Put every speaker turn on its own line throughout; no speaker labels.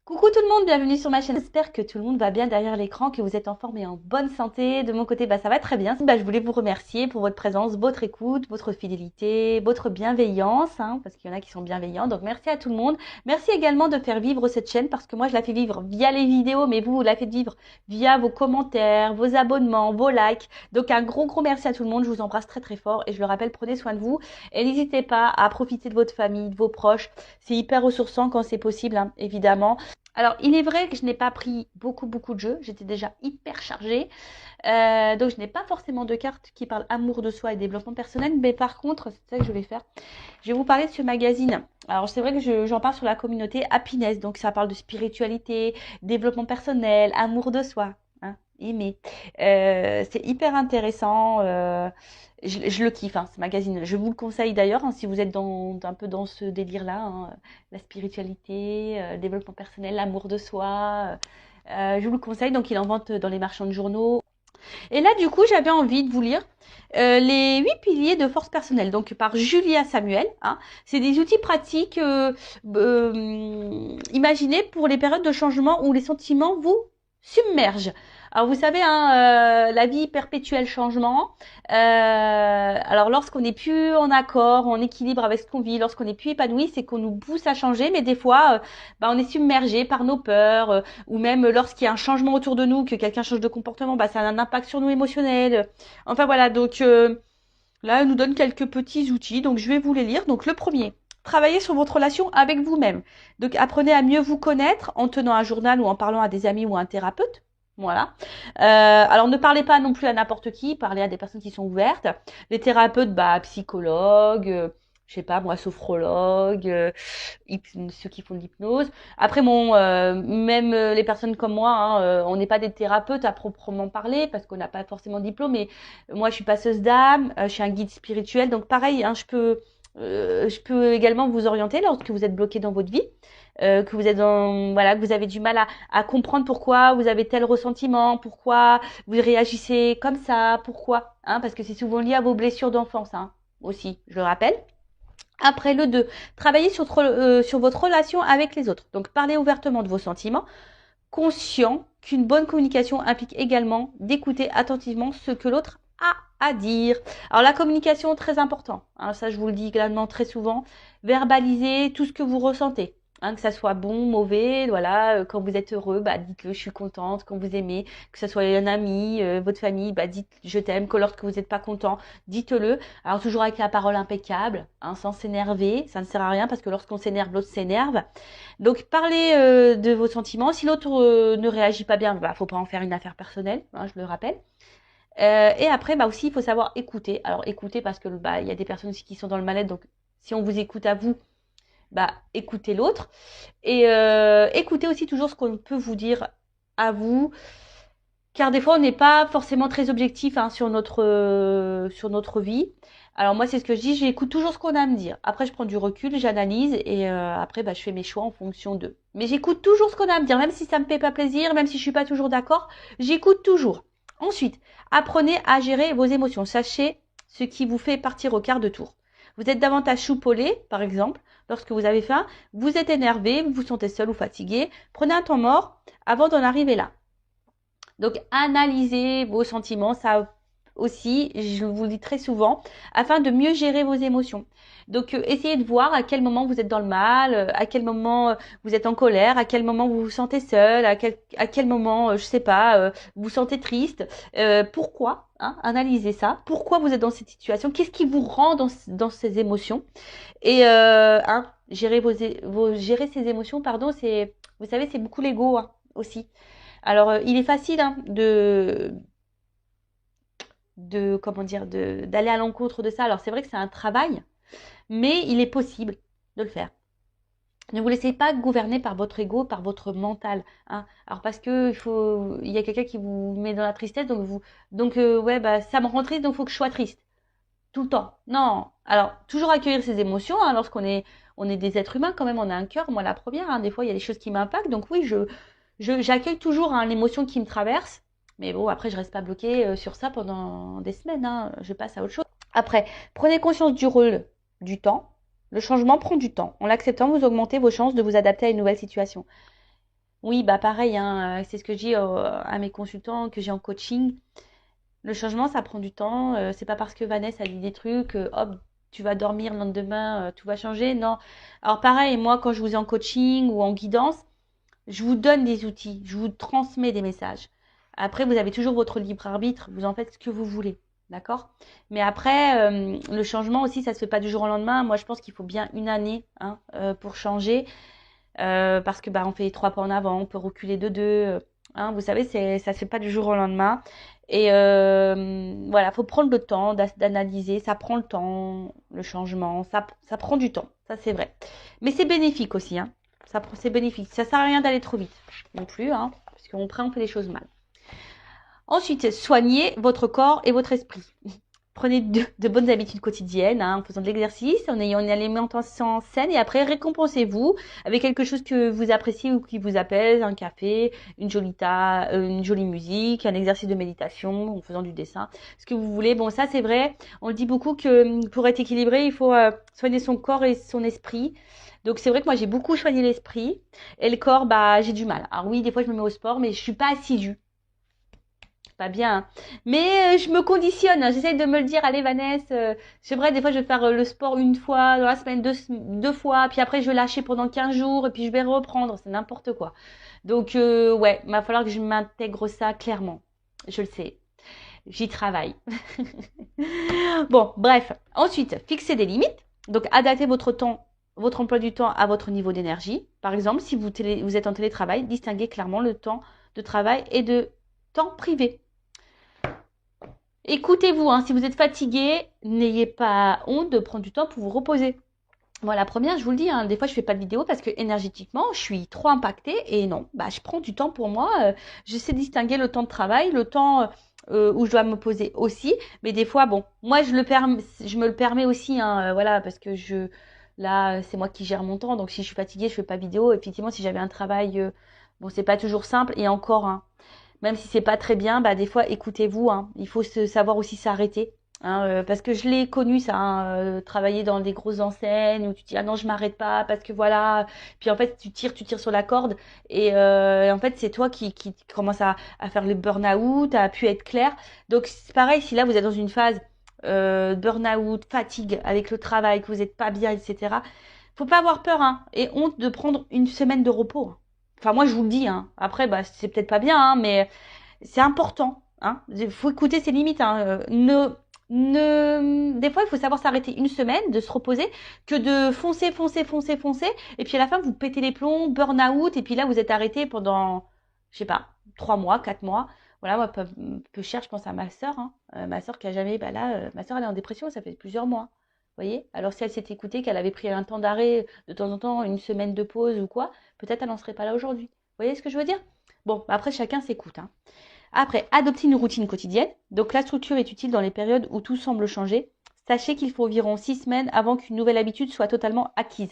Coucou tout le monde, bienvenue sur ma chaîne. J'espère que tout le monde va bien derrière l'écran, que vous êtes en forme et en bonne santé. De mon côté, ça va très bien. Je voulais vous remercier pour votre présence, votre écoute, votre fidélité, votre bienveillance, parce qu'il y en a qui sont bienveillants. Donc merci à tout le monde. Merci également de faire vivre cette chaîne parce que moi je la fais vivre via les vidéos, mais vous la faites vivre via vos commentaires, vos abonnements, vos likes. Donc un gros merci à tout le monde. Je vous embrasse très très fort et je le rappelle, prenez soin de vous et n'hésitez pas à profiter de votre famille, de vos proches. C'est hyper ressourçant quand c'est possible, évidemment. Alors, il est vrai que je n'ai pas pris beaucoup de jeux. J'étais déjà hyper chargée. Donc, je n'ai pas forcément de cartes qui parlent amour de soi et développement personnel. Mais par contre, c'est ça que je vais faire. Je vais vous parler de ce magazine. Alors, c'est vrai que j'en parle sur la communauté Happiness. Donc, ça parle de spiritualité, développement personnel, amour de soi. Aimer. C'est hyper intéressant. Je le kiffe, ce magazine. Je vous le conseille d'ailleurs, si vous êtes un peu dans ce délire-là, la spiritualité, développement personnel, l'amour de soi. Je vous le conseille. Donc, il en vente dans les marchands de journaux. Et là, du coup, j'avais envie de vous lire les 8 piliers de force personnelle, donc par Julia Samuel. C'est des outils pratiques imaginés pour les périodes de changement où les sentiments vous submergent. Alors vous savez, la vie perpétuelle changement. Alors lorsqu'on n'est plus en accord, en équilibre avec ce qu'on vit, lorsqu'on n'est plus épanoui, c'est qu'on nous pousse à changer, mais des fois, on est submergé par nos peurs, ou même lorsqu'il y a un changement autour de nous, que quelqu'un change de comportement, ça a un impact sur nous émotionnel. Enfin voilà, donc là, elle nous donne quelques petits outils, donc je vais vous les lire. Donc le premier. Travaillez sur votre relation avec vous-même. Donc apprenez à mieux vous connaître en tenant un journal ou en parlant à des amis ou à un thérapeute. Voilà. Alors ne parlez pas non plus à n'importe qui, parlez à des personnes qui sont ouvertes. Les thérapeutes, psychologues, je sais pas moi, sophrologues, ceux qui font de l'hypnose. Après même les personnes comme moi, on n'est pas des thérapeutes à proprement parler parce qu'on n'a pas forcément de diplôme. Mais moi, je suis passeuse d'âme, je suis un guide spirituel, donc pareil, je peux également vous orienter lorsque vous êtes bloqué dans votre vie. Que vous êtes que vous avez du mal à comprendre pourquoi vous avez tel ressentiment, pourquoi vous réagissez comme ça, pourquoi, parce que c'est souvent lié à vos blessures d'enfance, aussi, je le rappelle. Après le 2, travaillez sur votre relation avec les autres. Donc parlez ouvertement de vos sentiments, conscient qu'une bonne communication implique également d'écouter attentivement ce que l'autre a à dire. Alors la communication, très important. Ça, je vous le dis également très souvent. Verbalisez tout ce que vous ressentez. Que ça soit bon, mauvais, voilà. Quand vous êtes heureux, dites-le, je suis contente. Quand vous aimez, que ce soit un ami, votre famille, dites je t'aime. Que lorsque vous n'êtes pas content, dites-le. Alors toujours avec la parole impeccable, sans s'énerver. Ça ne sert à rien parce que lorsqu'on s'énerve, l'autre s'énerve. Donc parlez de vos sentiments. Si l'autre ne réagit pas bien, faut pas en faire une affaire personnelle, je le rappelle. Et après, aussi, il faut savoir écouter. Alors écouter parce que il y a des personnes aussi qui sont dans le mal-être. Donc si on vous écoute à vous, écoutez l'autre. Et écoutez aussi toujours ce qu'on peut vous dire à vous. Car des fois, on n'est pas forcément très objectif sur notre vie. Alors moi, c'est ce que je dis, j'écoute toujours ce qu'on a à me dire. Après, je prends du recul, j'analyse et après, je fais mes choix en fonction d'eux. Mais j'écoute toujours ce qu'on a à me dire, même si ça me fait pas plaisir, même si je suis pas toujours d'accord, j'écoute toujours. Ensuite, apprenez à gérer vos émotions. Sachez ce qui vous fait partir au quart de tour. Vous êtes davantage choupolé, par exemple, lorsque vous avez faim, vous êtes énervé, vous vous sentez seul ou fatigué. Prenez un temps mort avant d'en arriver là. Donc, analysez vos sentiments, ça aussi, je vous le dis très souvent, afin de mieux gérer vos émotions. Donc, essayez de voir à quel moment vous êtes dans le mal, à quel moment vous êtes en colère, à quel moment vous vous sentez seul, à quel moment, je sais pas, vous vous sentez triste. Pourquoi analysez ça. Pourquoi vous êtes dans cette situation? Qu'est-ce qui vous rend dans ces émotions? Et gérer ces émotions, pardon, vous savez, c'est beaucoup l'ego aussi. Alors, il est facile d'aller à l'encontre de ça. Alors, c'est vrai que c'est un travail, mais il est possible de le faire. Ne vous laissez pas gouverner par votre ego, par votre mental. Alors, parce que il y a quelqu'un qui vous met dans la tristesse, ça me rend triste, donc il faut que je sois triste tout le temps. Non. Alors, toujours accueillir ses émotions, lorsqu'on est des êtres humains quand même, on a un cœur. Moi, la première, des fois, il y a des choses qui m'impactent. Donc oui, j'accueille toujours l'émotion qui me traverse. Mais bon, après, je reste pas bloquée sur ça pendant des semaines. Je passe à autre chose. Après, prenez conscience du rôle du temps. Le changement prend du temps. En l'acceptant, vous augmentez vos chances de vous adapter à une nouvelle situation. Oui, bah pareil, hein, c'est ce que je dis à mes consultants que j'ai en coaching. Le changement, ça prend du temps. C'est pas parce que Vanessa a dit des trucs, hop, tu vas dormir le lendemain, tout va changer. Non. Alors pareil, moi, quand je vous ai en coaching ou en guidance, je vous donne des outils, je vous transmets des messages. Après, vous avez toujours votre libre arbitre, vous en faites ce que vous voulez. D'accord? Mais après, le changement aussi, ça se fait pas du jour au lendemain. Moi, je pense qu'il faut bien une année, hein, pour changer. Parce que bah, on fait 3 pas en avant, on peut reculer de 2. Hein, vous savez, ça se fait pas du jour au lendemain. Et voilà, faut prendre le temps d'analyser. Ça prend le temps, le changement. Ça prend du temps, ça c'est vrai. Mais c'est bénéfique aussi. Hein. C'est bénéfique. Ça sert à rien d'aller trop vite non plus, hein, parce qu'après on fait les choses mal. Ensuite, soignez votre corps et votre esprit. Prenez de bonnes habitudes quotidiennes, hein, en faisant de l'exercice, en ayant une alimentation saine et après récompensez-vous avec quelque chose que vous appréciez ou qui vous apaise, un café, une jolie musique, un exercice de méditation, en faisant du dessin, ce que vous voulez. Bon, ça c'est vrai, on dit beaucoup que pour être équilibré, il faut soigner son corps et son esprit. Donc c'est vrai que moi j'ai beaucoup soigné l'esprit et le corps, bah j'ai du mal. Alors oui, des fois je me mets au sport, mais je suis pas assidue. Pas bien, hein. Mais je me conditionne, hein. J'essaye de me le dire, allez Vanessa, c'est vrai, des fois je vais faire le sport une fois dans la semaine, deux fois, puis après je vais lâcher pendant 15 jours, et puis je vais reprendre, c'est n'importe quoi. Donc ouais, il va falloir que je m'intègre ça clairement. Je le sais, j'y travaille. Bon, bref. Ensuite, fixez des limites. Donc adaptez votre temps, votre emploi du temps à votre niveau d'énergie. Par exemple, si vous êtes en télétravail, distinguez clairement le temps de travail et de temps privé. Écoutez-vous, hein, si vous êtes fatigué, n'ayez pas honte de prendre du temps pour vous reposer. Moi, la première, je vous le dis, hein, des fois, je fais pas de vidéo parce que énergétiquement, je suis trop impactée et non, bah, je prends du temps pour moi. Je sais distinguer le temps de travail, le temps où je dois me poser aussi. Mais des fois, bon, moi, je me le permets aussi, hein, voilà, parce que là, c'est moi qui gère mon temps. Donc, si je suis fatiguée, je fais pas de vidéo. Effectivement, si j'avais un travail, bon, c'est pas toujours simple. Et encore, hein, même si c'est pas très bien, bah des fois écoutez-vous, hein. Il faut savoir aussi s'arrêter. Hein, parce que je l'ai connu ça, hein, travailler dans des grosses enseignes où tu dis ah non je m'arrête pas parce que voilà, puis en fait tu tires sur la corde et en fait c'est toi qui commence à faire le burn-out, à pu être clair. Donc c'est pareil si là vous êtes dans une phase burn-out, fatigue avec le travail, que vous n'êtes pas bien, etc. Faut pas avoir peur, hein, et honte de prendre une semaine de repos. Enfin, moi, je vous le dis, hein. Après, bah, c'est peut-être pas bien, hein, mais c'est important, hein. Il faut écouter ses limites, hein. Des fois, il faut savoir s'arrêter une semaine, de se reposer, que de foncer. Et puis à la fin, vous pétez les plombs, burn-out, et puis là, vous êtes arrêté pendant, je sais pas, 3 mois, 4 mois. Voilà, moi, peu cher, je pense à ma sœur, hein. Ma sœur qui a jamais, bah là, ma sœur, elle est en dépression, ça fait plusieurs mois. Vous voyez? Alors, si elle s'était écoutée, qu'elle avait pris un temps d'arrêt, de temps en temps, une semaine de pause ou quoi, peut-être elle n'en serait pas là aujourd'hui. Vous voyez ce que je veux dire? Bon, après, chacun s'écoute, hein. Après, adopter une routine quotidienne. Donc, la structure est utile dans les périodes où tout semble changer. Sachez qu'il faut environ 6 semaines avant qu'une nouvelle habitude soit totalement acquise.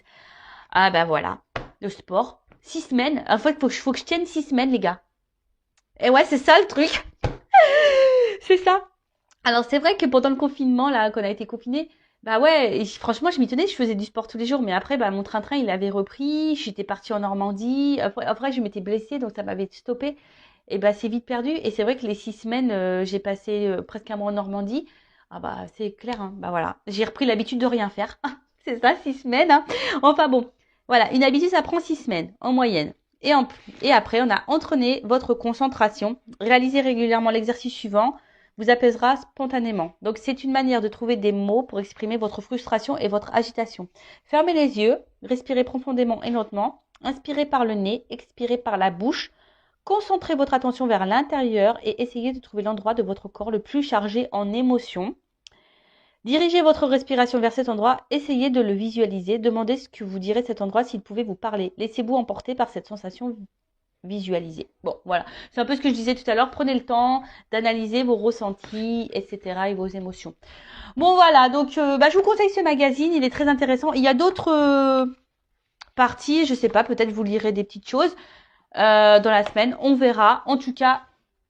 Ah ben voilà, le sport. 6 semaines. En fait, faut que je tienne 6 semaines, les gars. Et ouais, c'est ça le truc. C'est ça. Alors c'est vrai que pendant le confinement, là, qu'on a été confiné, bah ouais, et franchement, je m'y tenais, je faisais du sport tous les jours, mais après, bah, mon train-train, il avait repris, j'étais partie en Normandie, après je m'étais blessée, donc ça m'avait stoppé, et bah c'est vite perdu, et c'est vrai que les 6 semaines, j'ai passé presque un mois en Normandie, ah bah c'est clair, hein, bah voilà, j'ai repris l'habitude de rien faire, c'est ça, 6 semaines, hein. Enfin bon, voilà, une habitude, ça prend 6 semaines, en moyenne. Et après, on a entraîné votre concentration, réalisez régulièrement l'exercice suivant, vous apaisera spontanément. Donc c'est une manière de trouver des mots pour exprimer votre frustration et votre agitation. Fermez les yeux, respirez profondément et lentement, inspirez par le nez, expirez par la bouche. Concentrez votre attention vers l'intérieur et essayez de trouver l'endroit de votre corps le plus chargé en émotions. Dirigez votre respiration vers cet endroit, essayez de le visualiser, demandez ce que vous direz cet endroit s'il pouvait vous parler. Laissez-vous emporter par cette sensation visualiser. Bon, voilà. C'est un peu ce que je disais tout à l'heure. Prenez le temps d'analyser vos ressentis, etc. et vos émotions. Bon, voilà. Donc, bah, je vous conseille ce magazine. Il est très intéressant. Il y a d'autres parties. Je sais pas. Peut-être vous lirez des petites choses dans la semaine. On verra. En tout cas,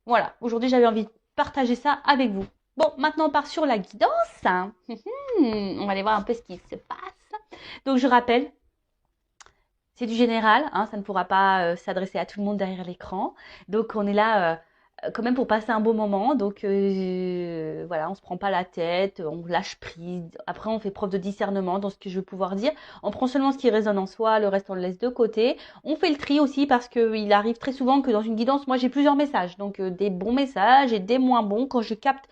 voilà. Aujourd'hui, j'avais envie de partager ça avec vous. Bon, maintenant, on part sur la guidance. On va aller voir un peu ce qui se passe. Donc, je rappelle, c'est du général, hein, ça ne pourra pas s'adresser à tout le monde derrière l'écran. Donc on est là quand même pour passer un beau moment. Donc voilà, on se prend pas la tête, on lâche prise. Après, on fait preuve de discernement dans ce que je veux pouvoir dire. On prend seulement ce qui résonne en soi, le reste on le laisse de côté. On fait le tri aussi parce qu'il arrive très souvent que dans une guidance, moi j'ai plusieurs messages. Donc des bons messages et des moins bons. Quand je capte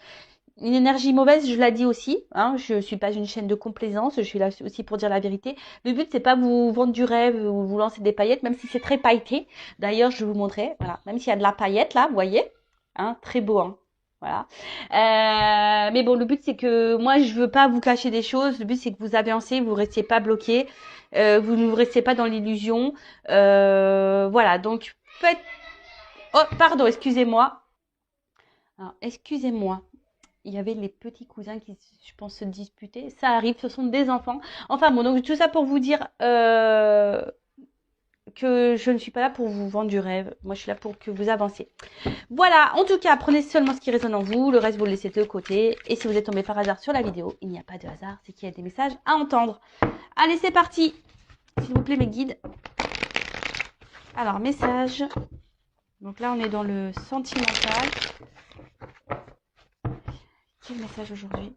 une énergie mauvaise, je la dis aussi, hein, je suis pas une chaîne de complaisance, je suis là aussi pour dire la vérité. Le but, c'est pas vous vendre du rêve ou vous lancer des paillettes, même si c'est très pailleté. D'ailleurs, je vais vous montrer, voilà, même s'il y a de la paillette là, vous voyez, hein, très beau, hein, voilà. Mais bon, le but, c'est que moi, je veux pas vous cacher des choses. Le but, c'est que vous avancez, vous restiez pas bloqué, vous ne restez pas dans l'illusion. Voilà, donc faites. Oh, pardon, excusez-moi. Alors, excusez-moi. Il y avait les petits cousins qui, je pense, se disputaient. Ça arrive, ce sont des enfants. Enfin bon, donc tout ça pour vous dire que je ne suis pas là pour vous vendre du rêve. Moi, je suis là pour que vous avanciez. Voilà, en tout cas, prenez seulement ce qui résonne en vous. Le reste, vous le laissez de côté. Et si vous êtes tombé par hasard sur la vidéo, il n'y a pas de hasard, c'est qu'il y a des messages à entendre. Allez, c'est parti. S'il vous plaît, mes guides. Alors, message. Donc là, on est dans le sentimental. Quel message aujourd'hui ?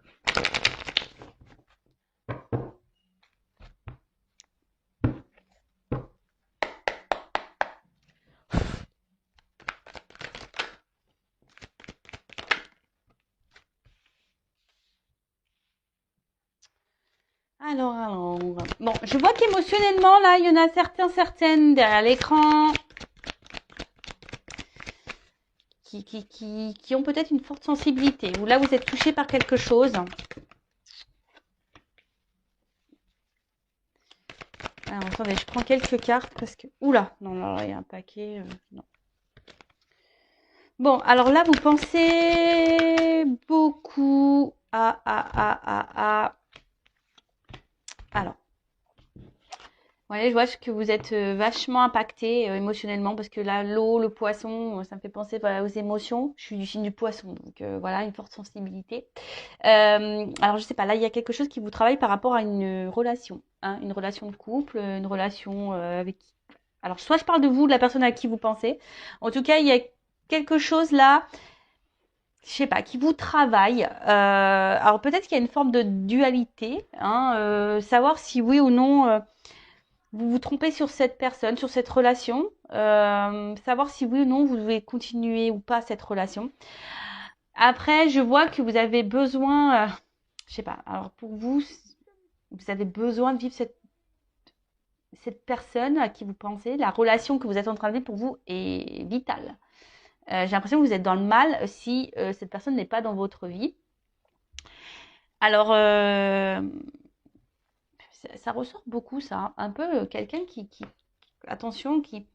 Alors, bon, je vois qu'émotionnellement, là, il y en a certaines derrière l'écran qui ont peut-être une forte sensibilité, ou là, vous êtes touché par quelque chose. Alors, attendez, je prends quelques cartes parce que... Oula, non, là, il y a un paquet. Non. Bon, alors là, vous pensez beaucoup à... Alors. Ouais, je vois que vous êtes vachement impacté émotionnellement parce que là, l'eau, le poisson, ça me fait penser voilà, aux émotions. Je suis du signe du poisson, donc voilà, une forte sensibilité. Alors, je sais pas, là, il y a quelque chose qui vous travaille par rapport à une relation, hein, une relation de couple, une relation avec... Alors, soit je parle de vous, de la personne à qui vous pensez. En tout cas, il y a quelque chose là, je sais pas, qui vous travaille. Alors, peut-être qu'il y a une forme de dualité, hein, savoir si oui ou non... vous vous trompez sur cette personne, sur cette relation, savoir si oui ou non vous devez continuer ou pas cette relation. Après, je vois que vous avez besoin, je sais pas, alors pour vous, vous avez besoin de vivre cette personne à qui vous pensez, la relation que vous êtes en train de vivre pour vous est vitale. J'ai l'impression que vous êtes dans le mal si cette personne n'est pas dans votre vie. Alors, ça ressort beaucoup ça, hein. Un peu quelqu'un attention, qui...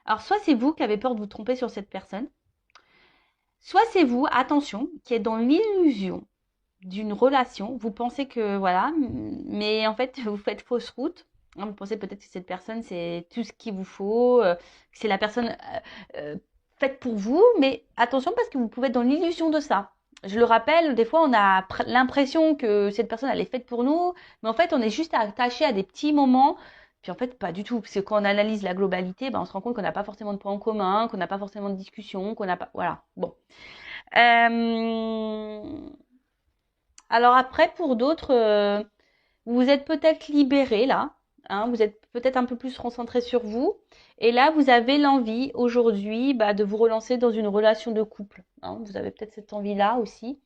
Alors, soit c'est vous qui avez peur de vous tromper sur cette personne, soit c'est vous, attention, qui êtes dans l'illusion d'une relation. Vous pensez que, voilà, mais en fait, vous faites fausse route. Vous pensez peut-être que cette personne, c'est tout ce qu'il vous faut, que c'est la personne faite pour vous, mais attention parce que vous pouvez être dans l'illusion de ça. Je le rappelle, des fois, on a l'impression que cette personne, elle est faite pour nous, mais en fait, on est juste attaché à des petits moments. Puis en fait, pas du tout. Parce que quand on analyse la globalité, ben, on se rend compte qu'on n'a pas forcément de points en commun, qu'on n'a pas forcément de discussion, qu'on n'a pas... Voilà. Bon. Alors après, pour d'autres, vous êtes peut-être libéré là, hein, vous êtes peut-être un peu plus concentré sur vous, et là vous avez l'envie aujourd'hui de vous relancer dans une relation de couple, hein, vous avez peut-être cette envie-là aussi.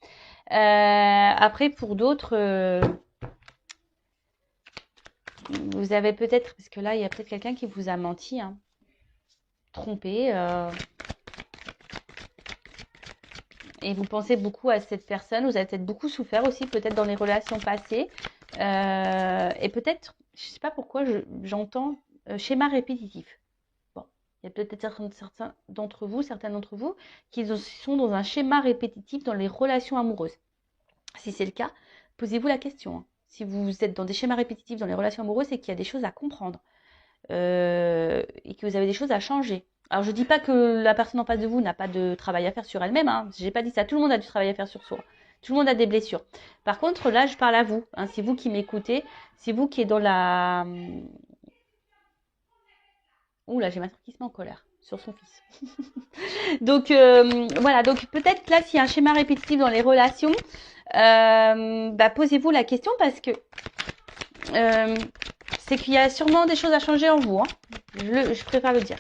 Après, pour d'autres, vous avez peut-être, parce que là il y a peut-être quelqu'un qui vous a menti, hein, trompé, et vous pensez beaucoup à cette personne, vous avez peut-être beaucoup souffert aussi, peut-être dans les relations passées, et peut-être, je ne sais pas pourquoi, j'entends schéma répétitif. Bon, il y a peut-être certains d'entre vous qui sont dans un schéma répétitif dans les relations amoureuses. Si c'est le cas, posez-vous la question, hein. Si vous êtes dans des schémas répétitifs dans les relations amoureuses, c'est qu'il y a des choses à comprendre et que vous avez des choses à changer. Alors, je ne dis pas que la personne en face de vous n'a pas de travail à faire sur elle-même, hein. Je n'ai pas dit ça. Tout le monde a du travail à faire sur soi. Tout le monde a des blessures. Par contre, là, je parle à vous, hein. C'est vous qui m'écoutez. C'est vous qui êtes dans la... Ouh là, j'ai ma soeur qui se met en colère sur son fils. Donc voilà, donc peut-être là s'il y a un schéma répétitif dans les relations, posez-vous la question parce que c'est qu'il y a sûrement des choses à changer en vous. Hein. Je préfère le dire.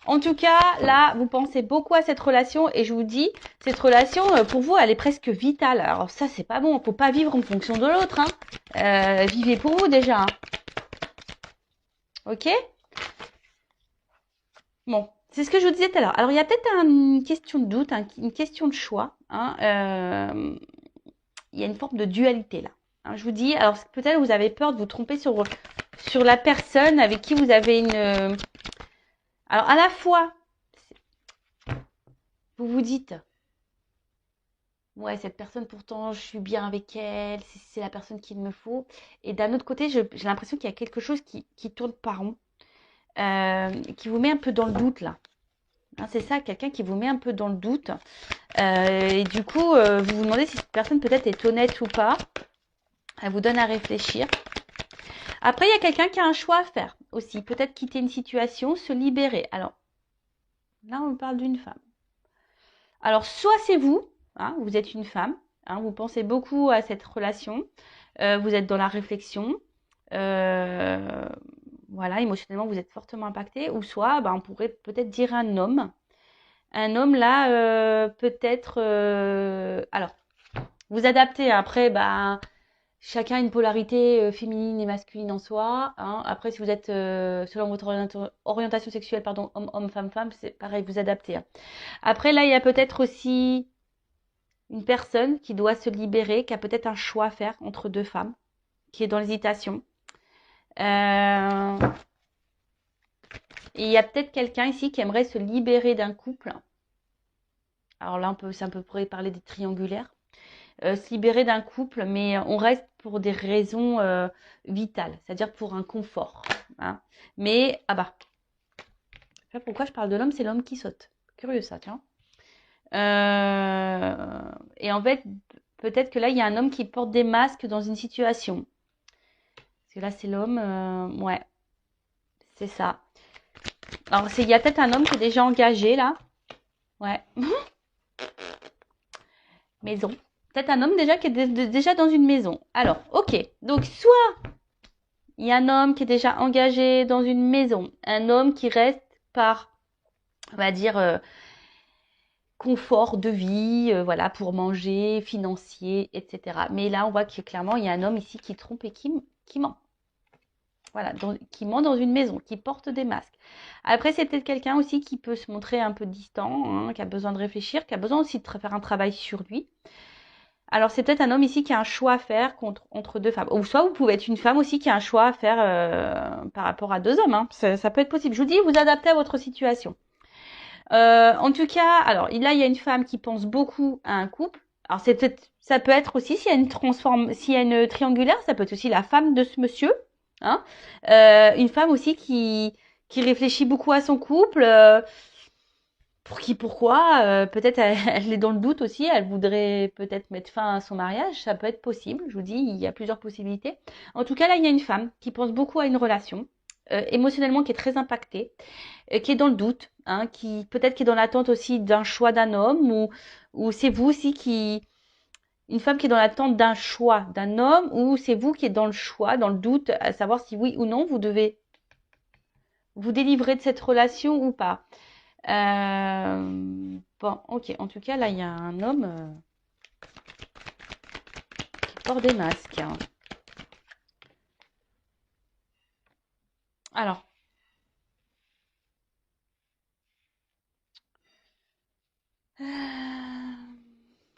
En tout cas, là, vous pensez beaucoup à cette relation et je vous dis, cette relation, pour vous, elle est presque vitale. Alors ça, c'est pas bon. Faut pas vivre en fonction de l'autre. Hein. Vivez pour vous déjà. Hein. Ok ? Bon, c'est ce que je vous disais tout à l'heure. Alors, il y a peut-être une question de doute, une question de choix. Hein. Il y a une forme de dualité là. Hein, je vous dis, alors peut-être vous avez peur de vous tromper sur la personne avec qui vous avez une... Alors, à la fois, vous vous dites, ouais, cette personne, pourtant, je suis bien avec elle, c'est la personne qu'il me faut. Et d'un autre côté, j'ai l'impression qu'il y a quelque chose qui tourne pas rond, qui vous met un peu dans le doute là. Hein, c'est ça, quelqu'un qui vous met un peu dans le doute. Et du coup, vous vous demandez si cette personne peut-être est honnête ou pas. Elle vous donne à réfléchir. Après, il y a quelqu'un qui a un choix à faire aussi. Peut-être quitter une situation, se libérer. Alors, là, on parle d'une femme. Alors, soit c'est vous, hein, vous êtes une femme, hein, vous pensez beaucoup à cette relation, vous êtes dans la réflexion, voilà, émotionnellement, vous êtes fortement impacté. Ou soit, on pourrait peut-être dire un homme. Un homme, là, peut-être... alors, vous adaptez. Après, chacun a une polarité féminine et masculine en soi. Hein. Après, si vous êtes, selon votre orientation sexuelle, pardon, homme, femme, c'est pareil, vous adaptez. Hein. Après, là, il y a peut-être aussi une personne qui doit se libérer, qui a peut-être un choix à faire entre deux femmes, qui est dans l'hésitation. Et il y a peut-être quelqu'un ici qui aimerait se libérer d'un couple. Alors là, ça pourrait parler des triangulaires. Se libérer d'un couple, mais on reste pour des raisons vitales, c'est-à-dire pour un confort. Hein. Mais, je sais pas pourquoi je parle de l'homme, c'est l'homme qui saute. Curieux ça, tiens. Et en fait, peut-être que là, il y a un homme qui porte des masques dans une situation. Parce que là, c'est l'homme, ouais, c'est ça. Alors, il y a peut-être un homme qui est déjà engagé, là. Ouais. Maison. Peut-être un homme déjà qui est déjà dans une maison. Alors, ok. Donc, soit il y a un homme qui est déjà engagé dans une maison. Un homme qui reste par, on va dire, confort de vie, voilà, pour manger, financier, etc. Mais là, on voit que clairement, il y a un homme ici qui trompe et qui ment. Voilà, qui ment dans une maison, qui porte des masques. Après, c'est peut-être quelqu'un aussi qui peut se montrer un peu distant, hein, qui a besoin de réfléchir, qui a besoin aussi de faire un travail sur lui. Alors, c'est peut-être un homme ici qui a un choix à faire entre deux femmes. Ou soit vous pouvez être une femme aussi qui a un choix à faire par rapport à deux hommes. Hein. Ça peut être possible. Je vous dis, vous adaptez à votre situation. En tout cas, alors là, il y a une femme qui pense beaucoup à un couple. Alors, ça peut être aussi, s'il y a une triangulaire, ça peut être aussi la femme de ce monsieur. Hein. Une femme aussi qui réfléchit beaucoup à son couple. Pourquoi peut-être elle est dans le doute aussi, elle voudrait peut-être mettre fin à son mariage, ça peut être possible, je vous dis, il y a plusieurs possibilités. En tout cas, là, il y a une femme qui pense beaucoup à une relation, émotionnellement qui est très impactée, qui est dans le doute, hein, qui peut-être qui est dans l'attente aussi d'un choix d'un homme, ou c'est vous aussi une femme qui est dans l'attente d'un choix d'un homme, ou c'est vous qui êtes dans le choix, dans le doute, à savoir si oui ou non vous devez vous délivrer de cette relation ou pas. Bon, ok. En tout cas, là, il y a un homme qui porte des masques. Hein. Alors.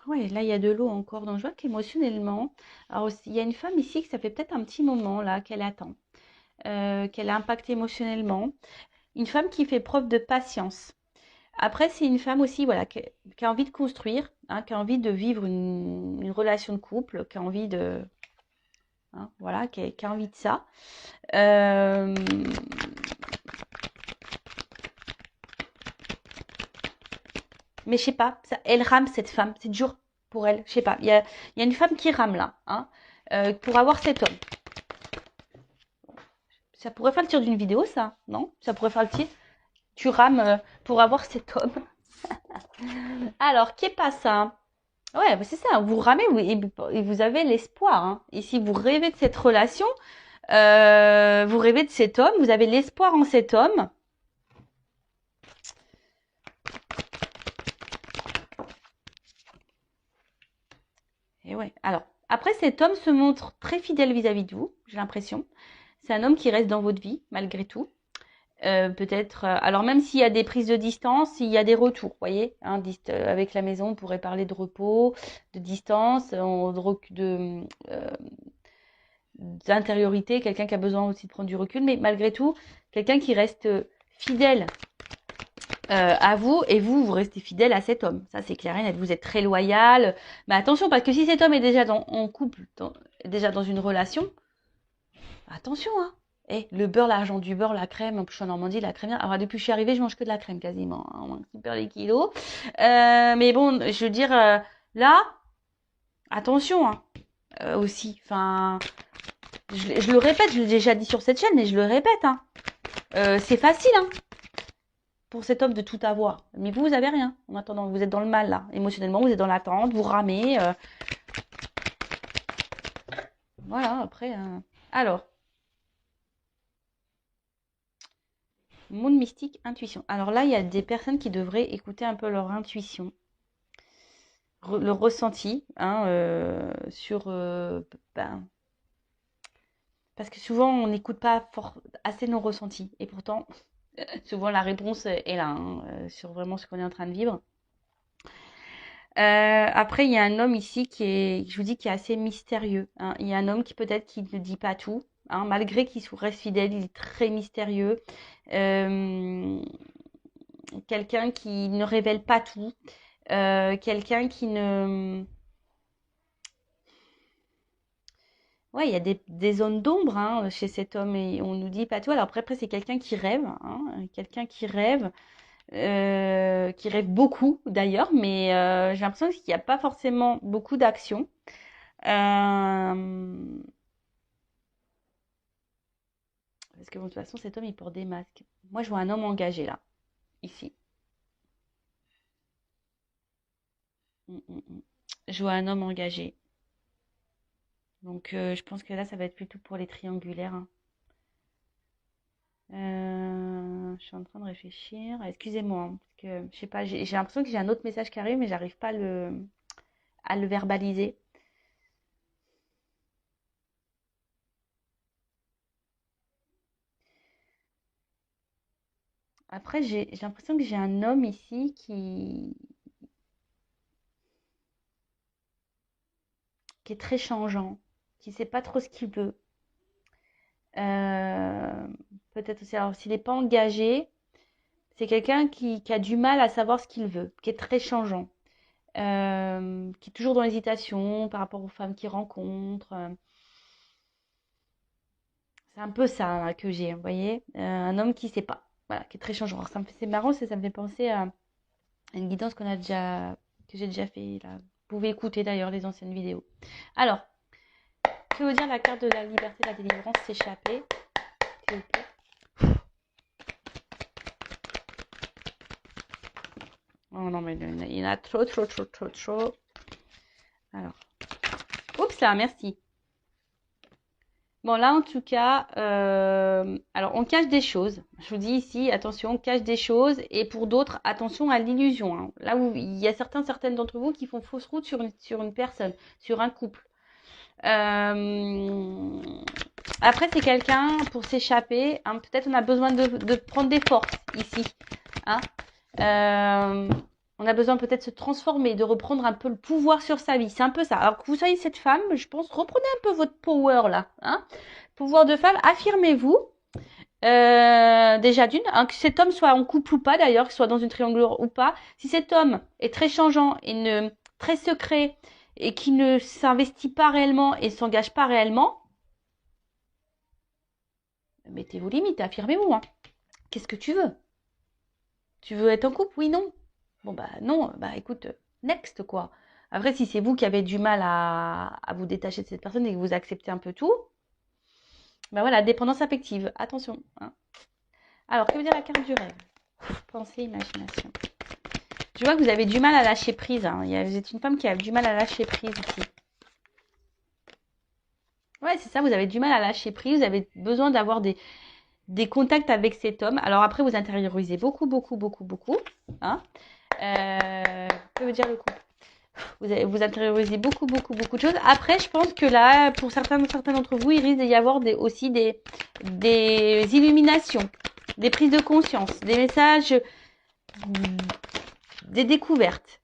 Ouais, là, il y a de l'eau encore. Donc, je vois qu'émotionnellement, alors, il y a une femme ici que ça fait peut-être un petit moment, là, qu'elle attend. Qu'elle a impacté émotionnellement. Une femme qui fait preuve de patience. Après, c'est une femme aussi, voilà, qui a envie de construire, hein, qui a envie de vivre une relation de couple, qui a envie de... Hein, voilà, qui a envie de ça. Mais je sais pas, elle rame cette femme, c'est dur pour elle, je sais pas. Il y a une femme qui rame là, hein, pour avoir cet homme. Ça pourrait faire le tir d'une vidéo, ça, non? Ça pourrait faire le tir. Tu rames pour avoir cet homme. Alors, qu'est pas ça? Ouais, bah, c'est ça. Vous ramez et vous avez l'espoir. Hein. Et si vous rêvez de cette relation, vous rêvez de cet homme, vous avez l'espoir en cet homme. Et ouais. Alors, après, cet homme se montre très fidèle vis-à-vis de vous, j'ai l'impression. C'est un homme qui reste dans votre vie, malgré tout. Peut-être, alors même s'il y a des prises de distance, il y a des retours, vous voyez, hein, avec la maison, on pourrait parler de repos, de distance, d'intériorité, quelqu'un qui a besoin aussi de prendre du recul, mais malgré tout, quelqu'un qui reste fidèle à vous et vous restez fidèle à cet homme. Ça, c'est clair et net. Vous êtes très loyal. Mais attention, parce que si cet homme est déjà en couple, déjà dans une relation, attention, hein. Le beurre, l'argent du beurre, la crème, en plus je suis en Normandie, la crème. Alors depuis que je suis arrivée, je mange que de la crème quasiment. Hein, on super les kilos. Mais bon, je veux dire, là, attention, hein, aussi. Enfin, je le répète, je l'ai déjà dit sur cette chaîne, mais je le répète. Hein. C'est facile, hein, pour cet homme de tout avoir. Mais vous avez rien. En attendant, vous êtes dans le mal, là. Émotionnellement, vous êtes dans l'attente, vous ramez. Voilà, après. Alors. Monde mystique, intuition. Alors là, il y a des personnes qui devraient écouter un peu leur intuition, le ressenti, hein, sur... ben, parce que souvent, on n'écoute pas assez nos ressentis. Et pourtant, souvent, la réponse est là, hein, sur vraiment ce qu'on est en train de vivre. Après, il y a un homme ici je vous dis, qui est assez mystérieux. Hein. Il y a un homme qui peut-être qui ne dit pas tout. Hein, malgré qu'il reste fidèle, il est très mystérieux. Quelqu'un qui ne révèle pas tout. Quelqu'un qui ne... Ouais, il y a des zones d'ombre hein, chez cet homme et on nous dit pas tout. Alors après c'est quelqu'un quelqu'un qui rêve beaucoup d'ailleurs, mais j'ai l'impression qu'il n'y a pas forcément beaucoup d'action. Parce que bon, de toute façon, cet homme, il porte des masques. Moi, je vois un homme engagé là, ici. Mm, mm, mm. Je vois un homme engagé. Donc, je pense que là, ça va être plutôt pour les triangulaires. Hein. Je suis en train de réfléchir. Excusez-moi, hein, parce que je sais pas, j'ai l'impression que j'ai un autre message qui arrive, mais j'arrive pas à le verbaliser. Après, j'ai l'impression que j'ai un homme ici qui est très changeant, qui sait pas trop ce qu'il veut. Euh, Peut-être aussi, alors s'il n'est pas engagé, c'est quelqu'un qui a du mal à savoir ce qu'il veut, qui est très changeant, qui est toujours dans l'hésitation par rapport aux femmes qu'il rencontre. C'est un peu ça hein, que j'ai, vous voyez, un homme qui sait pas, voilà, qui est très changeant. Alors, c'est marrant, ça me fait penser à une guidance que j'ai déjà fait. Là. Vous pouvez écouter d'ailleurs les anciennes vidéos. Alors, que veut dire la carte de la liberté, de la délivrance, s'échapper, s'il vous plaît. Oh non, mais il y en a trop, trop, trop, trop, trop. Alors, oups là, merci. Bon, là, en tout cas, alors on cache des choses. Je vous dis ici, attention, on cache des choses. Et pour d'autres, attention à l'illusion. Hein. Là où il y a certaines d'entre vous qui font fausse route sur une personne, sur un couple. Après, c'est quelqu'un pour s'échapper. Hein, peut-être on a besoin de prendre des forces ici. Hein. On a besoin peut-être de se transformer, de reprendre un peu le pouvoir sur sa vie. C'est un peu ça. Alors que vous soyez cette femme, je pense, reprenez un peu votre power là. Hein. Pouvoir de femme, affirmez-vous. Déjà d'une, hein, que cet homme soit en couple ou pas d'ailleurs, qu'il soit dans une triangulaire ou pas. Si cet homme est très changeant et très secret et qui ne s'investit pas réellement et s'engage pas réellement, mettez vos limites, affirmez-vous. Hein. Qu'est-ce que tu veux? Tu veux être en couple? Oui, non. Bon, bah non, bah écoute, next quoi. Après, si c'est vous qui avez du mal à vous détacher de cette personne et que vous acceptez un peu tout, bah voilà, dépendance affective, attention. Hein. Alors, que veut dire la carte du rêve? Pensée, imagination. Je vois que vous avez du mal à lâcher prise. Hein. Vous êtes une femme qui a du mal à lâcher prise ici. Ouais, c'est ça, vous avez du mal à lâcher prise. Vous avez besoin d'avoir des contacts avec cet homme. Alors après, vous intériorisez beaucoup, beaucoup, beaucoup, beaucoup. Hein. Que veut dire le couple? Vous intériorisez beaucoup, beaucoup, beaucoup de choses. Après, je pense que là, pour certains d'entre vous, il risque d'y avoir aussi des illuminations, des prises de conscience, des messages, des découvertes.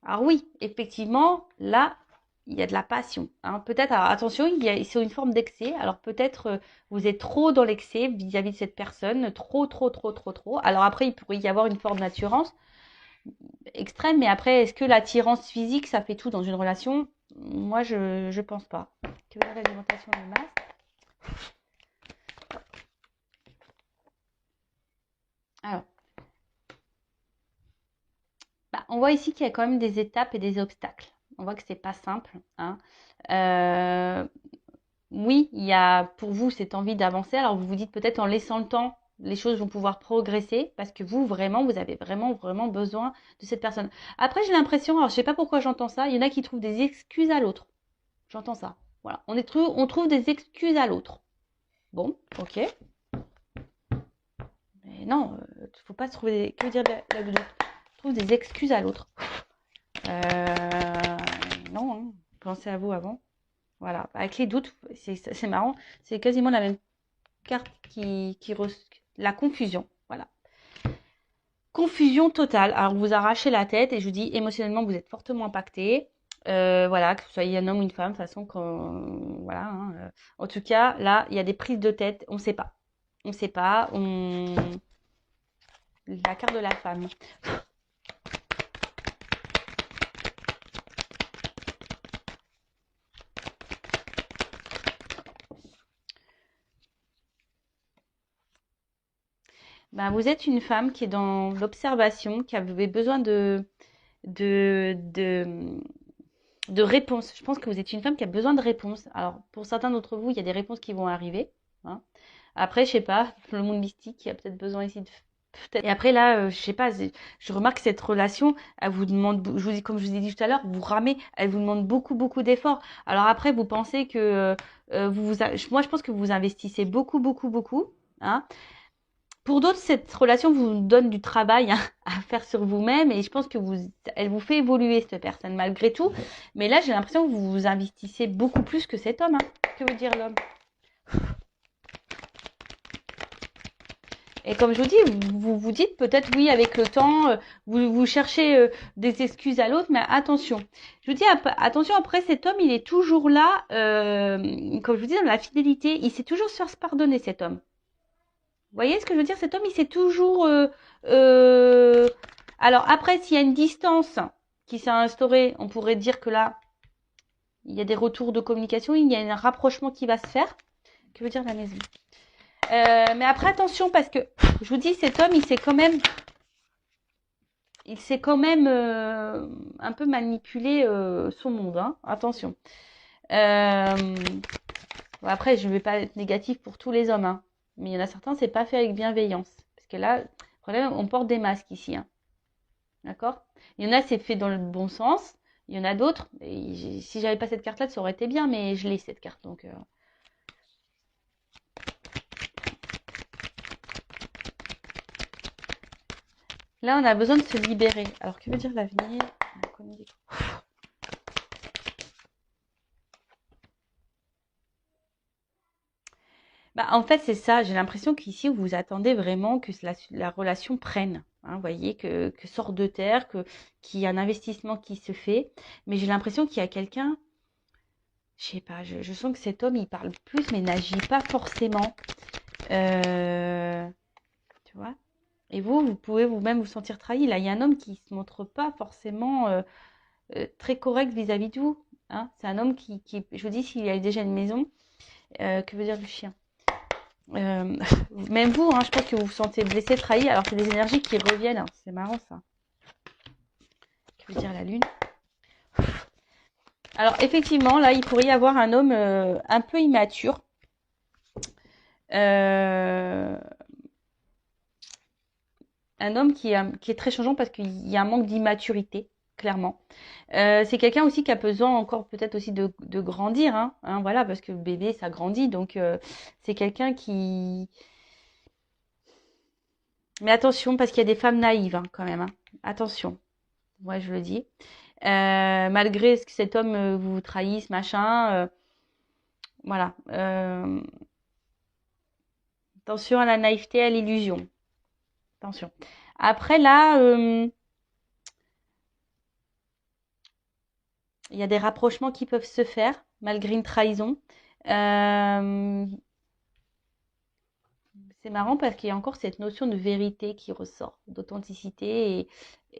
Alors oui, effectivement, là, il y a de la passion. Hein. Peut-être, alors attention, c'est une forme d'excès. Alors peut-être vous êtes trop dans l'excès vis-à-vis de cette personne, trop, trop, trop, trop, trop. Alors après, il pourrait y avoir une forme d'attirance extrême, mais après, est-ce que l'attirance physique, ça fait tout dans une relation? Moi, je pense pas. Que veut dire l'alimentation de masse? Alors, on voit ici qu'il y a quand même des étapes et des obstacles. On voit que c'est pas simple. Hein. Oui, il y a pour vous cette envie d'avancer. Alors vous vous dites peut-être en laissant le temps, les choses vont pouvoir progresser parce que vous vraiment, vous avez vraiment, vraiment besoin de cette personne. Après, j'ai l'impression, alors je sais pas pourquoi j'entends ça, il y en a qui trouvent des excuses à l'autre. J'entends ça. Voilà, on trouve des excuses à l'autre. Bon, ok. Mais non, faut pas se trouver des... Que veut dire la doudou? On trouve des excuses à l'autre. Non, hein. Pensez à vous avant. Voilà, avec les doutes, c'est marrant, c'est quasiment la même carte la confusion. Voilà. Confusion totale. Alors, vous arrachez la tête et je vous dis, émotionnellement, vous êtes fortement impacté. Voilà, que vous soyez un homme ou une femme, de toute façon, voilà. Hein, en tout cas, là, il y a des prises de tête, on ne sait pas. On ne sait pas. La carte de la femme. Ben, vous êtes une femme qui est dans l'observation, qui avait besoin de, de, de réponses. Je pense que vous êtes une femme qui a besoin de réponses. Alors, pour certains d'entre vous, il y a des réponses qui vont arriver. Hein. Après, je sais pas, le monde mystique, il y a peut-être besoin ici de... Et après, là, je sais pas, je remarque que cette relation, elle vous demande, comme je vous ai dit tout à l'heure, vous ramez, elle vous demande beaucoup, beaucoup d'efforts. Alors après, vous pensez que moi, je pense que vous investissez beaucoup, beaucoup, beaucoup. Hein. Pour d'autres, cette relation vous donne du travail hein, à faire sur vous-même et je pense que elle vous fait évoluer cette personne malgré tout. Mais là, j'ai l'impression que vous vous investissez beaucoup plus que cet homme. Hein. Que veut dire l'homme? Et comme je vous dis, vous vous dites peut-être oui avec le temps, vous cherchez des excuses à l'autre, mais attention. Je vous dis attention après cet homme, il est toujours là, comme je vous dis dans la fidélité, il sait toujours se faire pardonner cet homme. Vous voyez ce que je veux dire? Cet homme, il sait toujours... Alors après, s'il y a une distance qui s'est instaurée, on pourrait dire que là, il y a des retours de communication, il y a un rapprochement qui va se faire. Que veut dire la maison? Mais après, attention, parce que je vous dis, cet homme, il s'est quand même un peu manipulé son monde. Hein. Attention. Bon, après, je ne vais pas être négatif pour tous les hommes. Hein. Mais il y en a certains, c'est pas fait avec bienveillance. Parce que là, le problème, on porte des masques ici. Hein. D'accord? Il y en a, c'est fait dans le bon sens. Il y en a d'autres. Si j'avais pas cette carte-là, ça aurait été bien, mais je l'ai cette carte. Donc, là, on a besoin de se libérer. Alors, que veut dire l'avenir? En fait, c'est ça. J'ai l'impression qu'ici, vous attendez vraiment que la relation prenne. Hein, vous voyez, que sorte de terre, qu'il y a un investissement qui se fait. Mais j'ai l'impression qu'il y a quelqu'un, je sais pas, je sens que cet homme, il parle plus, mais n'agit pas forcément. Tu vois? Et vous pouvez vous-même vous sentir trahi. Là, il y a un homme qui se montre pas forcément très correct vis-à-vis de vous. Hein. C'est un homme je vous dis, s'il a déjà une maison, que veut dire le chien? Même vous, hein, je pense que vous vous sentez blessé, trahi, alors que c'est des énergies qui reviennent. Hein. C'est marrant ça. Que veut dire la lune? Alors effectivement, là, il pourrait y avoir un homme un peu immature. un homme qui est très changeant parce qu'il y a un manque d'immaturité, clairement. C'est quelqu'un aussi qui a besoin encore peut-être aussi de grandir, hein, voilà, parce que le bébé, ça grandit. Donc, c'est quelqu'un qui... Mais attention, parce qu'il y a des femmes naïves, hein, quand même, hein. Attention, moi je le dis. Malgré ce que cet homme vous trahisse, machin, voilà. Attention à la naïveté, à l'illusion. Attention. Après, là, il y a des rapprochements qui peuvent se faire, malgré une trahison. Euh, c'est marrant parce qu'il y a encore cette notion de vérité qui ressort, d'authenticité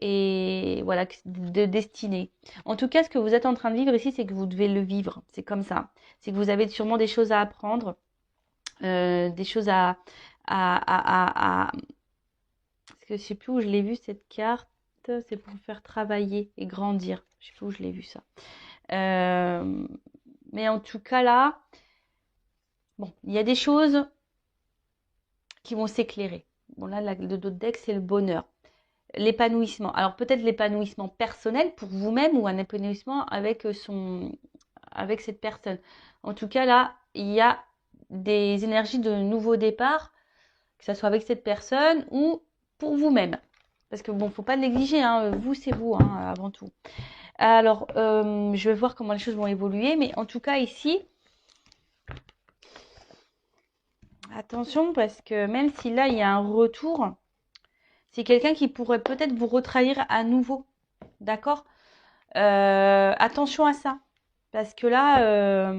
et voilà, de destinée. En tout cas, ce que vous êtes en train de vivre ici, c'est que vous devez le vivre. C'est comme ça. C'est que vous avez sûrement des choses à apprendre, des choses à... Parce que je sais plus où je l'ai vu cette carte. C'est pour faire travailler et grandir. Je sais plus où je l'ai vu ça. Mais en tout cas là, bon, il y a des choses qui vont s'éclairer. Bon là, le dos de deck, c'est le bonheur, l'épanouissement. Alors peut-être l'épanouissement personnel pour vous-même ou un épanouissement avec cette personne. En tout cas là, il y a des énergies de nouveau départ, que ce soit avec cette personne ou pour vous-même. Parce que bon, faut pas négliger, hein, vous c'est vous, hein, avant tout. Alors, je vais voir comment les choses vont évoluer, mais en tout cas ici, attention parce que même si là il y a un retour, c'est quelqu'un qui pourrait peut-être vous retrahir à nouveau, d'accord? Attention à ça, parce que là,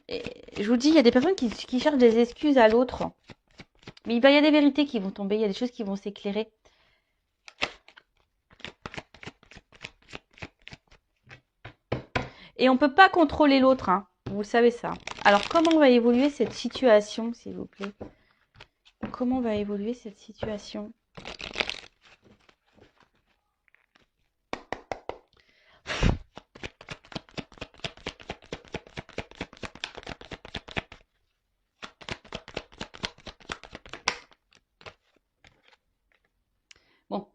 je vous dis, il y a des personnes qui cherchent des excuses à l'autre, mais il y a des vérités qui vont tomber, il y a des choses qui vont s'éclairer. Et on ne peut pas contrôler l'autre, hein. Vous savez ça. Alors, comment va évoluer cette situation, s'il vous plaît? Comment va évoluer cette situation? Bon,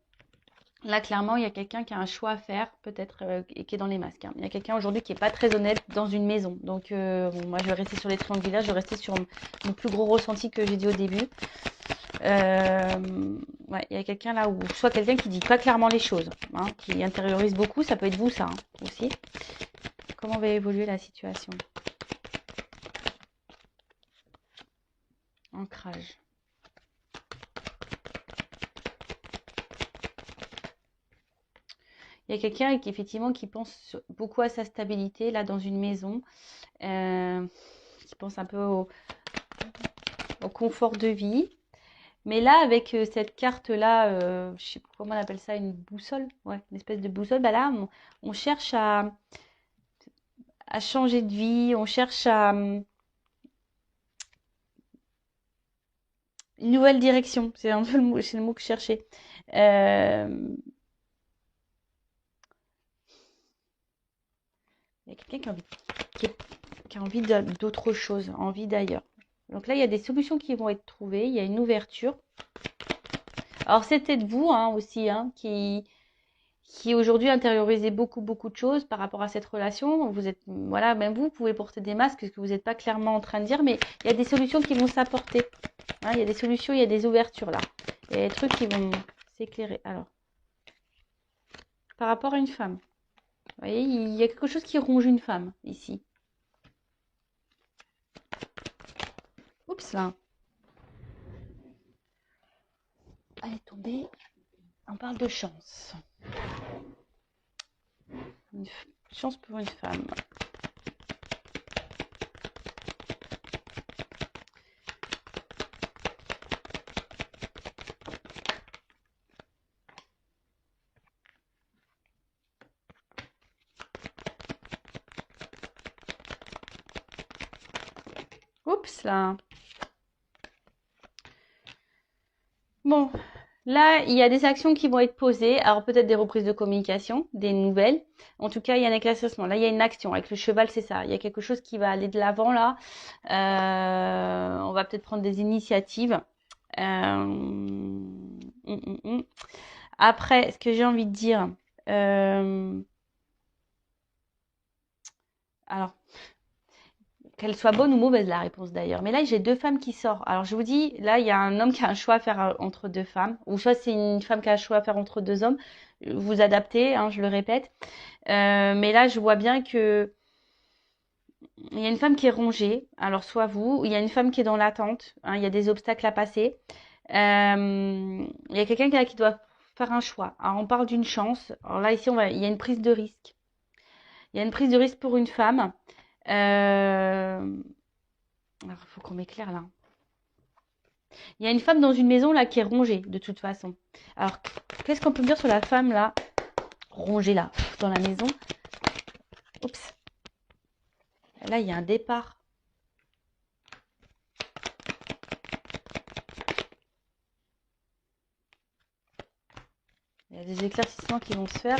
là, clairement, il y a quelqu'un qui a un choix à faire, peut-être, et qui est dans les masques, hein. Il y a quelqu'un aujourd'hui qui n'est pas très honnête dans une maison. Donc, bon, moi, je vais rester sur les triangulaires, je vais rester sur mon plus gros ressenti que j'ai dit au début. Ouais, il y a quelqu'un là où, soit quelqu'un qui dit pas clairement les choses, hein, qui intériorise beaucoup, ça peut être vous, ça, hein, aussi. Comment va évoluer la situation? Ancrage. Il y a quelqu'un qui effectivement qui pense beaucoup à sa stabilité là dans une maison, qui pense un peu au confort de vie. Mais là, avec cette carte-là, je sais pas comment on appelle ça, une boussole, ouais, une espèce de boussole, bah là, on cherche à changer de vie, on cherche à une nouvelle direction. C'est un peu c'est le mot que je cherchais. Euh, il y a quelqu'un qui a envie d'autre chose, envie d'ailleurs. Donc là, il y a des solutions qui vont être trouvées, il y a une ouverture. Alors c'était de vous, hein, aussi, hein, qui aujourd'hui intériorisez beaucoup de choses par rapport à cette relation. Vous êtes, voilà, même vous pouvez porter des masques, ce que vous n'êtes pas clairement en train de dire, mais il y a des solutions qui vont s'apporter, hein, il y a des solutions, il y a des ouvertures là. Il y a des trucs qui vont s'éclairer. Alors, par rapport à une femme, vous voyez, il y a quelque chose qui ronge une femme ici. Oups là. Elle est tombée. On parle de chance. Une chance pour une femme. Oups là. Bon, là, il y a des actions qui vont être posées. Alors peut-être des reprises de communication, des nouvelles. En tout cas, il y a un éclaircissement. Là, il y a une action. Avec le cheval, c'est ça. Il y a quelque chose qui va aller de l'avant là. On va peut-être prendre des initiatives. Après, ce que j'ai envie de dire, alors, qu'elle soit bonne ou mauvaise, la réponse d'ailleurs. Mais là, j'ai deux femmes qui sortent. Alors, je vous dis, là, il y a un homme qui a un choix à faire entre deux femmes. Ou soit c'est une femme qui a un choix à faire entre deux hommes. Vous adaptez, hein, je le répète. Mais là, je vois bien que il y a une femme qui est rongée. Alors, soit vous, ou il y a une femme qui est dans l'attente. Hein, il y a des obstacles à passer. Il y a quelqu'un qui doit faire un choix. Alors, on parle d'une chance. Alors là, ici, il y a une prise de risque. Il y a une prise de risque pour une femme. Alors, il faut qu'on m'éclaire là. Il y a une femme dans une maison là qui est rongée de toute façon. Alors, qu'est-ce qu'on peut me dire sur la femme là, rongée là, dans la maison? Oups. Là, il y a un départ. Il y a des éclaircissements qui vont se faire.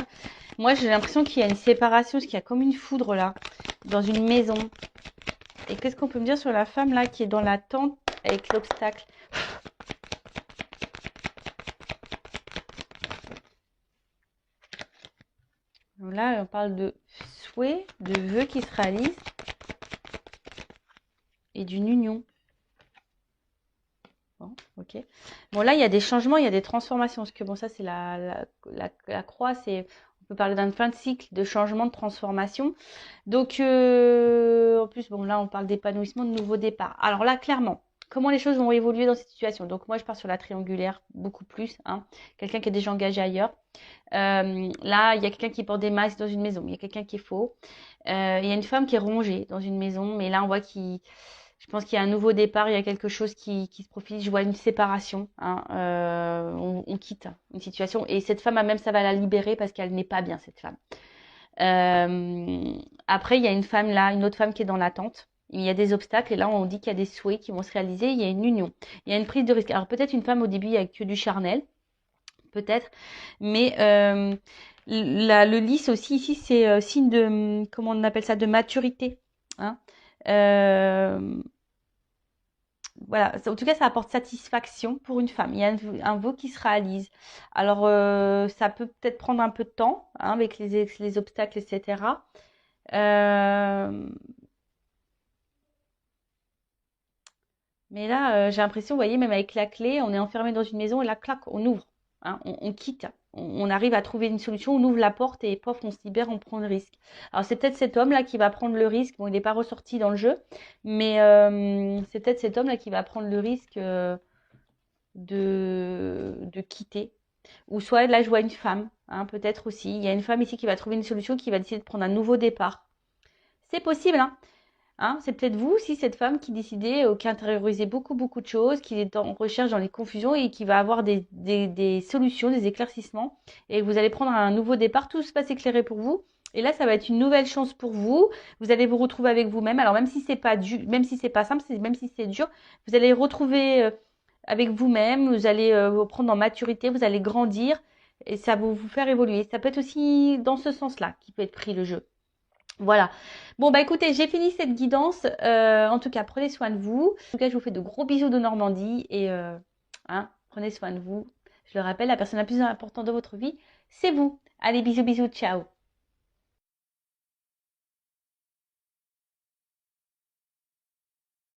Moi, j'ai l'impression qu'il y a une séparation, parce qu'il y a comme une foudre là, dans une maison. Et qu'est-ce qu'on peut me dire sur la femme là qui est dans la tente avec l'obstacle? Là, on parle de souhait, de vœux qui se réalisent et d'une union. Bon, ok. Bon, là, il y a des changements, il y a des transformations. Parce que bon, ça, c'est la croix. On peut parler d'un fin de cycle, de changement, de transformation. Donc, en plus, bon, là, on parle d'épanouissement, de nouveau départ. Alors là, clairement, comment les choses vont évoluer dans cette situation? Donc, moi, je pars sur la triangulaire, beaucoup plus. Hein. Quelqu'un qui est déjà engagé ailleurs. Là, il y a quelqu'un qui porte des masques dans une maison. Il y a quelqu'un qui est faux. Il y a une femme qui est rongée dans une maison. Mais là, on voit je pense qu'il y a un nouveau départ, il y a quelque chose qui se profile. Je vois une séparation. Hein, on quitte une situation. Et cette femme, même, ça va la libérer parce qu'elle n'est pas bien, cette femme. Après, il y a une femme là, une autre femme qui est dans l'attente. Il y a des obstacles et là, on dit qu'il y a des souhaits qui vont se réaliser. Il y a une union. Il y a une prise de risque. Alors, peut-être une femme au début, il n'y a que du charnel. Peut-être. Mais le lys aussi, ici, c'est signe de, comment on appelle ça, de maturité. Hein. Voilà, en tout cas, ça apporte satisfaction pour une femme. Il y a un vœu qui se réalise. Alors, ça peut peut-être prendre un peu de temps hein, avec les obstacles, etc. Euh, mais là, j'ai l'impression, vous voyez, même avec la clé, on est enfermé dans une maison et la claque, on ouvre, hein, on quitte. On arrive à trouver une solution, on ouvre la porte et pof, on se libère, on prend le risque. Alors c'est peut-être cet homme-là qui va prendre le risque. Bon, il n'est pas ressorti dans le jeu, mais c'est peut-être cet homme-là qui va prendre le risque de quitter. Ou soit là, je vois une femme, hein, peut-être aussi. Il y a une femme ici qui va trouver une solution, qui va décider de prendre un nouveau départ. C'est possible, hein. Hein, c'est peut-être vous aussi, cette femme qui décidait, qui intériorisait beaucoup, beaucoup de choses, qui est en recherche dans les confusions et qui va avoir des solutions, des éclaircissements. Et vous allez prendre un nouveau départ, tout se passe éclairé pour vous. Et là, ça va être une nouvelle chance pour vous. Vous allez vous retrouver avec vous-même. Alors, même si c'est pas même si c'est pas simple, même si c'est dur, vous allez retrouver avec vous-même. Vous allez vous prendre en maturité, vous allez grandir et ça va vous faire évoluer. Ça peut être aussi dans ce sens-là qui peut être pris le jeu. Voilà. Bon, bah écoutez, j'ai fini cette guidance. En tout cas, prenez soin de vous. En tout cas, je vous fais de gros bisous de Normandie et hein, prenez soin de vous. Je le rappelle, la personne la plus importante de votre vie, c'est vous. Allez, bisous, bisous, ciao.